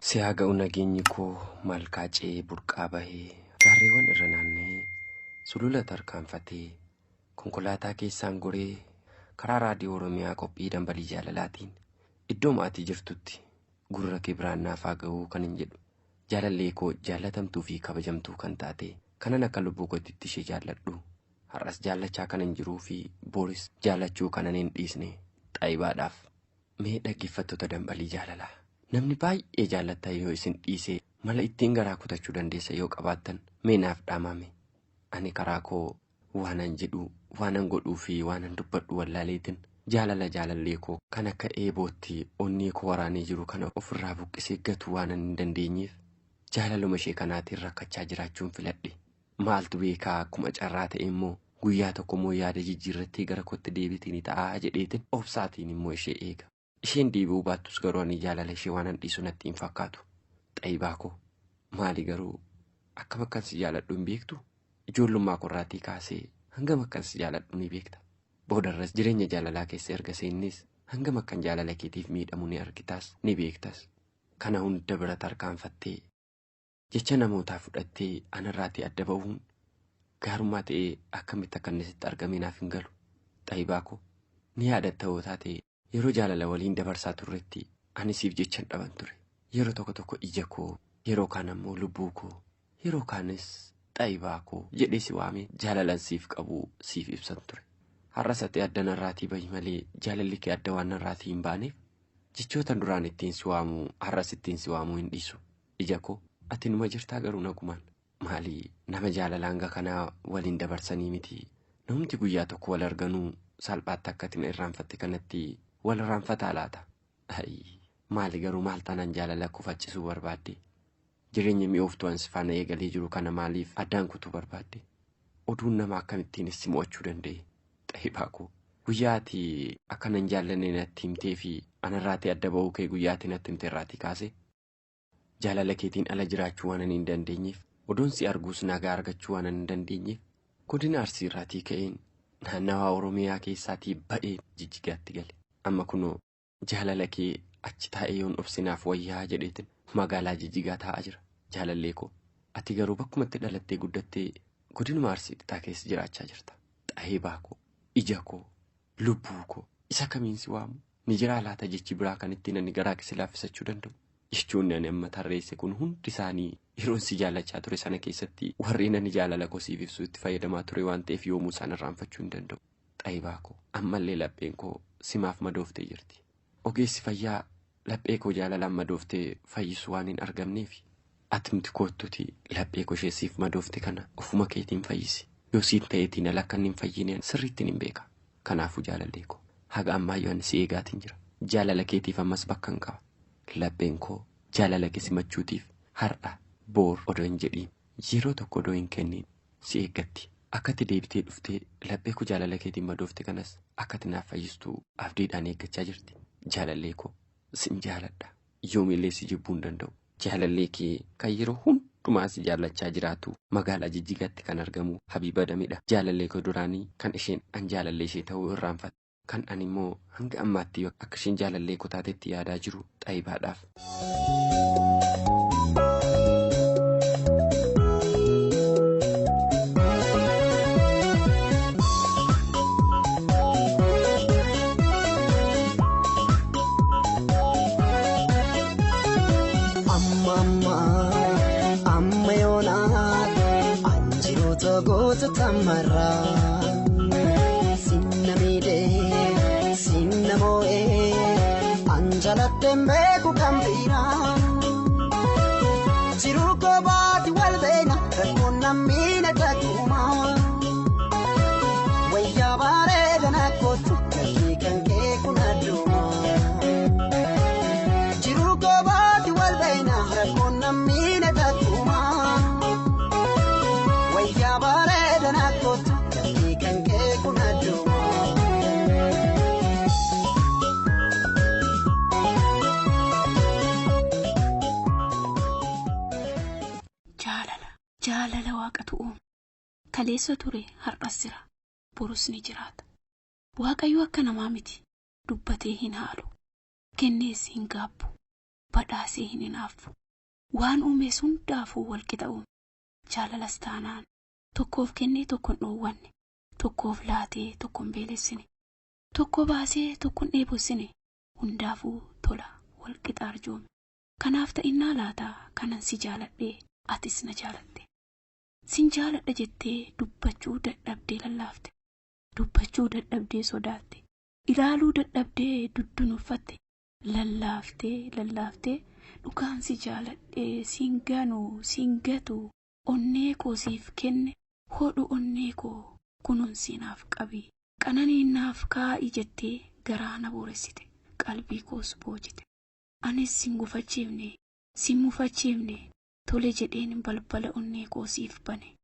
Siyaga nageenyi koo malkaacee burqaa bahee gaarreewwan irra naanna'ee sulula tarkaanfatee konkolaataa keessaan goree karaa raadiyoo Oromiyaa qophii dambalii jaalalaatiin iddoo maatii jirtutti gurra kee biraan naaf haa ga'uu kan hin jedhu jaalallee koo jaalatamtuu fi kabajamtuu kan taate kanan akka lubbuu kootitti ishee jaalladhu har'as jaallachaa kan hin jiruu fi booris jaallachuu kanan hin dhiisne xaayibaadhaaf mee dhaggeeffattoota dambalii jaalalaa. Namni baay'ee jaallattaa yoo isin dhiisee mala ittiin garaa kutachuu dandeessa yoo qabaattan mee naaf dhaamame. Ani karaa koo waanan jedhu waanan godhuu fi waanan dubbadhu wallaaleetin jaalallee koo kan akka eebootti onnee koo waraanee jiru kana ofirraa buqqisee gatuu waanan hin dandeenyeef jaalaluma ishee kanaatiin rakkachaa jiraachuun filadhe. Maaltu beekaa akkuma carraa ta'e immoo guyyaa tokko moo yaada jijjiirrattee gara kootti deebitiin ta'aa jedheetin obsaatiin immoo ishee eega. Isheen deebi'uu baattus garuu ani jaalala ishee waanan dhiisu natti hin fakkaatu. Xaayibaa koo maali garuu akkam akkan si jaaladhu hin beektu? Ijoollummaa korraatii kaasee hangam akkan si jaaladhu ni beekta. Boodarras jireenya jaalalaa keessa erga seennes hangam akkan jaalala keetiif miidhamu ni argitaas ni beektas. Kana hunda bira tarkaanfattee jecha namootaa fudhattee anarraatii adda ba'uun gaarummaa ta'ee akkamitti akka inni sitti argame naaf hin galu. Xaayibaa koo ni yaadatta yoo taate yeroo jaalala waliin dabarsaa turretti ani siif jechan dhaban ture. Yeroo tokko ija koo, yeroo kaan ammoo lubbuu koo, yeroo kaanis xaayibaa koo jedhee si waamee jaalalan siif qabu siif ibsan ture. Har'as ati adda narraatii bahi malee jaalalli kee adda waan narraatii hin baaneef jechootan duraan ittiin si waamuu har'as ittiin si waamuu hin dhiisu. Ija koo ati numa jirtaa garuu nagumaan maali nama jaalala hanga kanaa waliin dabarsanii miti namni guyyaa tokko wal arganuu salphaatti akkatiin irraanfatte kanatti wal irraanfataa laata. Maali garuu maal taanaan jaalala kufachisuu barbaadde? Jireenya mi'ooftuu ansi faana eegalee jiru kana maaliif addaan kutuu barbaadde? Oduun nama akkamittiin si mo'achuu danda'e? Xaayibaa koo guyyaa ati akkanan jaallanne natti himtee fi anarraatii adda ba'uu kee guyyaa ati natti himte irraatii kaase jaalala keetiin ala jiraachuu waan hin dandeenyeef oduun si arguus nagaa argachuu waan hin dandeenyeef godina Arsii irraatii ka'een naannawaa Oromiyaa keessaatii ba'ee Jijjigaatti gale. Amma kunoo jaalala kee achi taa'ee yoon obsinaaf wayyaa jedheetin magaalaa Jijjigaa taa'aa jira. Jaalallee koo ati garuu bakkumatti dhalattee guddattee godinuma Arsii xitaa keessa jiraachaa jirta. Xaayibaa koo ija koo lubbuu koo isa kamiin si waamu ni jiraa laata jechi biraa kan ittiin ani garaa kee laaffisachuu danda'u? Jechuun ani amma tarreesse kun hundi isaanii yeroon si jaallachaa ture sana keessatti warreen ani jaalala koo siif ibsuu itti fayyadamaa ture waan ta'eef yoomuu isaan irraanfachuu hin danda'u. Xaayibaa koo ammallee lapheen koo simaaf madooftee jirti. Ogeessi fayyaa laphee koo jaalalaan madooftee fayyisu waan hin argamneef atimti koottuti laphee koo ishee siif madoofte kana ofuma keetiin fayyisi. Yoo siin ta'eetiin ala akka hin fayyineen sirriittiin hin beeka. Kanaafuu jaalallee koo haga ammayyuu ani si eegaatiin jira. Jaalala keetiif ammas bakka hin qaba. Lapheen koo jaalala kee simachuutiif har'a boor odoo hin jedhiin yeroo tokko odoo hin kenniin si eeggatti. Akkati deebitee dhuftee laphee koo jaalala keetiin madoofte kanas akkati naaf fayyistu abdiidhaan eeggachaa jirti. Jaalallee koo sin jaaladha. Yoomillee si jibbuu hin danda'u. Jaalallee kee kan yeroo hundumaa si jaallachaa jiraatu magaalaa Jijjigaatti kan argamu Habiba Damedha. Jaalallee koo duraanii kan isheen an jaalallee ishee ta'uu irraanfatte. Kan ani immoo hanga ammaatti akka isheen jaalallee koo taatetti yaadaa jiru Xaayibaadhaaf. Amma yoonaa anjiroota goota tamarraa sinna miidhee sinna moo'ee anjalatteen beeku kan biraa jiruu koo baati wal beena rakkoon nammiina dhagumaa wayyaa bareedana kootu galii kan kee kun addumaa jiruu koo baati wal beena rakkoon nammiina dhagumaa wayyaa bareedana kootu galii kan kee kun addumaa. Jaalala waaqatu uume kaleessa ture har'as jira borus ni jiraata. Waaqayyo akka namaa miti dubbatee hin haalu kennees hin gaabbu badhaasee hin hinaafu. Waan uume hundaafuu walqixa uume. Jaalalas taanaan tokkoof kennee tokkoon dhoowwanne, tokkoof laatee tokkoon beelessine, tokko baasee tokkoon dheebossine, hundaafuu tola walqixa arjoome. Kanaaf ta'innaa laataa kanan si jaaladhee atis na jaalatte. Sin jaaladha jettee dubbachuu dadhabdee lallaafte. Dubbachuu dadhabdee sodaatte. Ilaaluu dadhabdee duddunuuffatte. Lallaaftee dhugaan si jaaladhee siin ganuu siin gatu onnee koo siif kenne hodhu onnee koo kunuunsiinaaf qabii. Qananiin naaf kaa'ii jettee garaa na booressite. Qalbii koos boojite. Anis sin gufachiifne sin mufachiifne tole jedheen balbala onnee koo siif bane.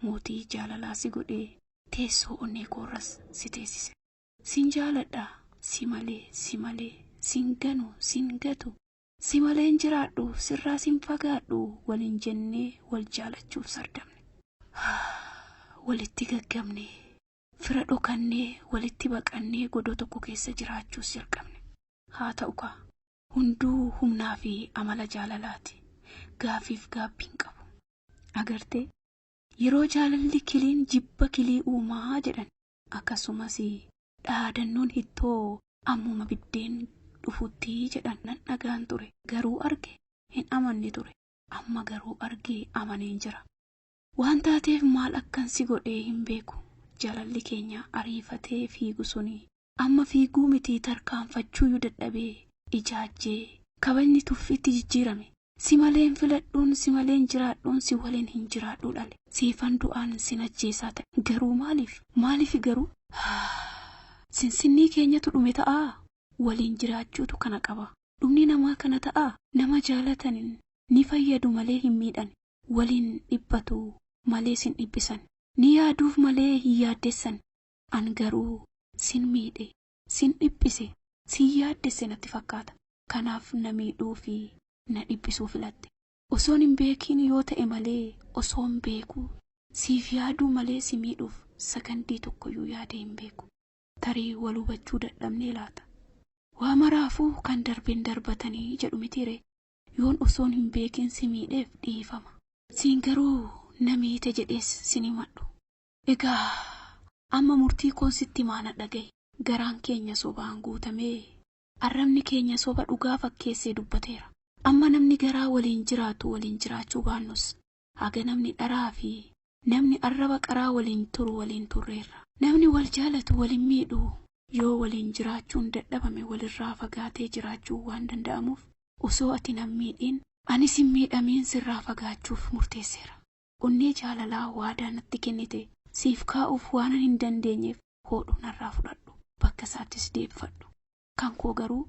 Mootii jaalalaa si godhee teessoo onnee koorras si teessise. Sin jaaladha si malee sin ganu sin gatu si maleen jiraadhu sirraa sin fagaadhu waliin jennee wal jaalachuuf sardamne. Walitti gaggabne fira dhokannee walitti baqannee godoo tokko keessa jiraachuus jalqabne. Haa ta'u kaa hunduu humnaa fi amala jaalalaati. Gaafiif gaabbiin qabu. Agartee yeroo jaalalli kiliin jibba kilii uumaa jedhan akkasumas dhaadannoon hittoo ammuma biddeen dhufutti jedhan nan dhagaan ture. Garuu arge hin amanne ture. Amma garuu argee amaneen jira. Waan taateef maal akkan si godhee hin beeku. Jaalalli keenya ariifatee fiigu suni amma fiiguu miti tarkaanfachuu dadhabee ijaajjee kabajni tuffiitti jijjiirame. Si maleen filadhuun si maleen jiraadhuun si waliin hin jiraadhu dhale. Siifan du'aan sin ajjeesaa ta'e. Garuu maaliif garuu? Sinsinnii keenyatu dhume ta'aa. Waliin jiraachuutu kana qaba. Dhumni namaa kana ta'aa. Nama jaalatanin ni fayyadu malee hin miidhan. Waliin dhibbatu malee sin dhibbisan. Ni yaaduuf malee hin yaaddessan. An garuu sin miidhe, sin dhibbise, sin yaaddesse natti fakkaata. Kanaaf na miidhuu fi na dhibbisuu filatte. Osoon hin beekiin yoo ta'e malee osoon beeku siif yaaduu malee si miidhuuf sakandii tokkoyyuu yaadee hin beeku. Tarii wal hubachuu dadhabnee laata. Waa maraafuu kan darbeen darbatanii jedhu mitiire. Yoon osoon hin beekin si miidheef dhiifama. Siin garuu na miite jedhees sin himadhu. Egaa amma murtii koon sitti maana dhagaye. Garaan keenya sobaan guutamee arrabni keenya soba dhugaa fakkeessee dubbateera. Amma namni garaa waliin jiraatu waliin jiraachuu baannus haga namni dharaa fi namni arraba qaraa waliin turu waliin turreerra. Namni wal jaalatu waliin miidhu yoo waliin jiraachuun dadhabame walirraa fagaatee jiraachuu waan danda'amuuf osoo ati nan miidhin anis hin miidhamiin sirraa fagaachuuf murteesseera. Onnee jaalalaa waadaa natti kennite siif kaa'uuf waan hin dandeenyeef hodhu narraa fudhadhu. Bakka isaattis deebifadhu. Kan koo garuu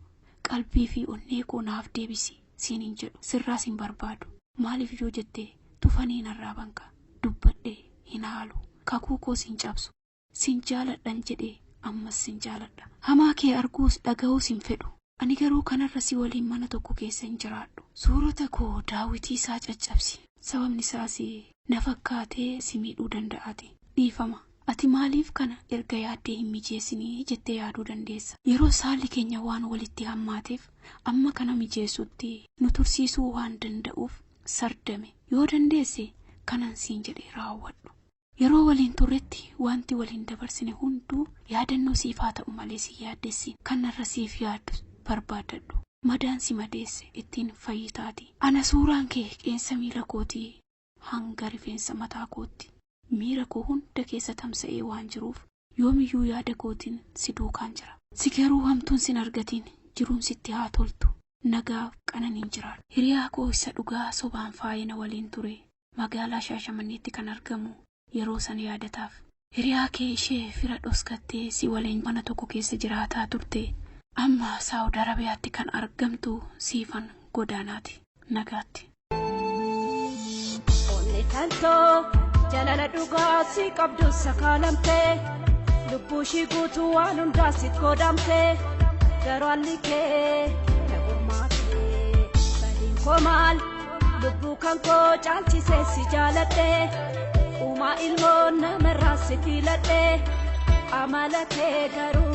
qalbii fi onnee koo naaf deebisi siiniin jedhu sirraas hin barbaadu. Maaliif yoo jettee tufanii narraa banka dubbadhee hin haalu. Kakuu koo sin cabsu. Sin jaaladhan jedhee ammas sin jaaladha. Hamaa kee arguus dhaga'uus hin fedhu. Ani garuu kanarra si waliin mana tokko keessa hin jiraadhu. Suurota koo daawwitii isaa caccabsi. Sababni isaas na fakkaatee si miidhuu danda'aati. Dhiifama. Ati maaliif kana erga yaaddee hin mijeessinii jettee yaaduu dandeessa. Yeroo saalli keenya waan walitti hammaateef amma kana mijeessutti nu tursiisuu waan danda'uuf sardame. Yoo dandeesse kanan siin jedhee raawwadhu. Yeroo waliin turretti wanti waliin dabarsine hunduu yaadannoo siif haa ta'u malee si yaaddessi. Kanarra siif yaaddu barbaadadhu. Madaan si madeesse ittiin fayyitaati. Ana suuraan kee qeensa miila kootii hanga rifeensa mataa kootti. Miira koo hunda keessa tamsa'ee waan jiruuf yoomiyyuu yaada kootiin si duukaan jira. Si garuu hamtuun sin argatiin jiruun sitti haa toltu. Nagaa qananiin jiraadhu. Hiriyaa koo isa dhugaa sobaan faayina waliin ture. Magaalaa Shaashamanneetti kan argamu yeroo san yaadataaf. Hiriyaa kee ishee fira dhoskattee si waliin mana tokko keessa jiraataa turte. Amma Saawud Arabiyaatti kan argamtu siifan godaanaati. Nagaatti. Jalala dhugaa si qabdu sakaalamtee lubbuushii guutuu waan hundaa sit godhamtee garuu alli kee na gurmaatee badiin koo maal lubbuu kan koo caalchisee si jaaladhee uumaa ilmoo namarraa si filadhee amala kee garuu